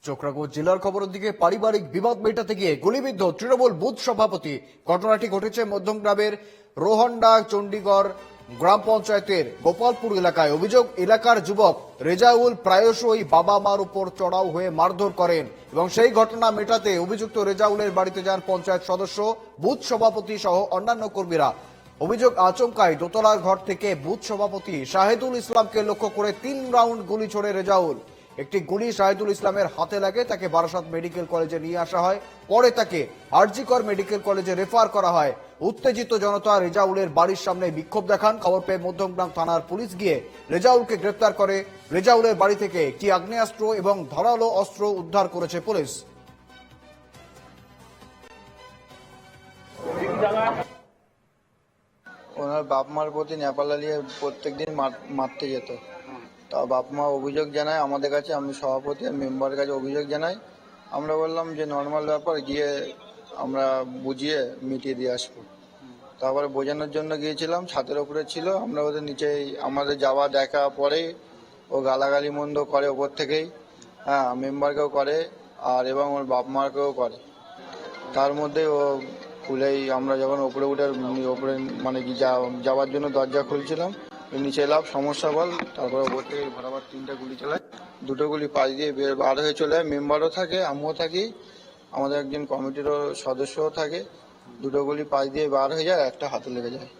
চোখরাঙ্গু জেলার খবরের দিকে পারিবারিক বিবাদ মেটাতে গিয়ে গুলিবিদ্ধ তৃণমূল বুথ সভাপতি। ঘটনাটি ঘটেছে মধ্যমগ্রামের রোহন্ডা চণ্ডীগড় গ্রাম পঞ্চায়েতের গোপালপুর এলাকায়। অভিযোগ, এলাকার যুবক রেজাউল প্রায়শই বাবা মার উপর চড়াও হয়ে মারধর করেন এবং সেই ঘটনা মেটাতে অভিযুক্ত রেজাউলের বাড়িতে যান পঞ্চায়েত সদস্য, বুথ সভাপতি সহ অন্যান্য কর্মীরা। অভিযোগ, আচমকাই দোতলার ঘর থেকে বুথ সভাপতি শাহেদুল ইসলামকে লক্ষ্য করে 3 রাউন্ড গুলি ছোড়ে রেজাউল। একটি গুলি শাহেদুল ইসলামের হাতে লাগে, তাকে বারাসাত মেডিকেল কলেজে নিয়ে আসা হয়। পরে তাকে আরজিকর মেডিকেল কলেজে রেফার করা হয়। উত্তেজিত জনতা রেজাউলের বাড়ির সামনে বিক্ষোভ দেখান। খবর পেয়ে মধ্যমগ্রাম থানার পুলিশ গিয়ে রেজাউলকে গ্রেপ্তার করে। রেজাউলের বাড়ি থেকে একটি আগ্নেয়াস্ত্র এবং ধারালো অস্ত্র উদ্ধার করেছে পুলিশ। ওনার বাপ মার প্রতি নেপালালিয়ে প্রত্যেকদিন মারতে যেত। তা বাপ মা অভিযোগ জানায় আমাদের কাছে, আমি সভাপতি আর মেম্বারের কাছে অভিযোগ জানাই। আমরা বললাম যে নর্মাল ব্যাপার, গিয়ে আমরা বুঝিয়ে মিটিয়ে দিয়ে আসবো। তারপরে বোঝানোর জন্য গিয়েছিলাম, ছাদের ওপরে ছিল, আমরা ওদের নিচেই আমাদের যাওয়া দেখা পরে ও গালাগালি মন্দ করে ওপর থেকেই, হ্যাঁ মেম্বারকেও করে আর এবং ওর বাপ মাকেও করে। তার মধ্যে ও খুলেই আমরা যখন ওপরে উঠে ওপরে মানে কি যাওয়ার জন্য দরজা খুলছিলাম, নিচে এলাম সমস্যা বল, তারপরে ওপর থেকে বরাবর 3টা গুলি চালায়। 2টো গুলি পাশ দিয়ে বার হয়ে চলে যায়। মেম্বারও থাকে, আমিও থাকি, আমাদের একজন কমিটিরও সদস্যও থাকে। 2টো গুলি পাশ দিয়ে বার হয়ে যায়, একটা হাতে লেগে যায়।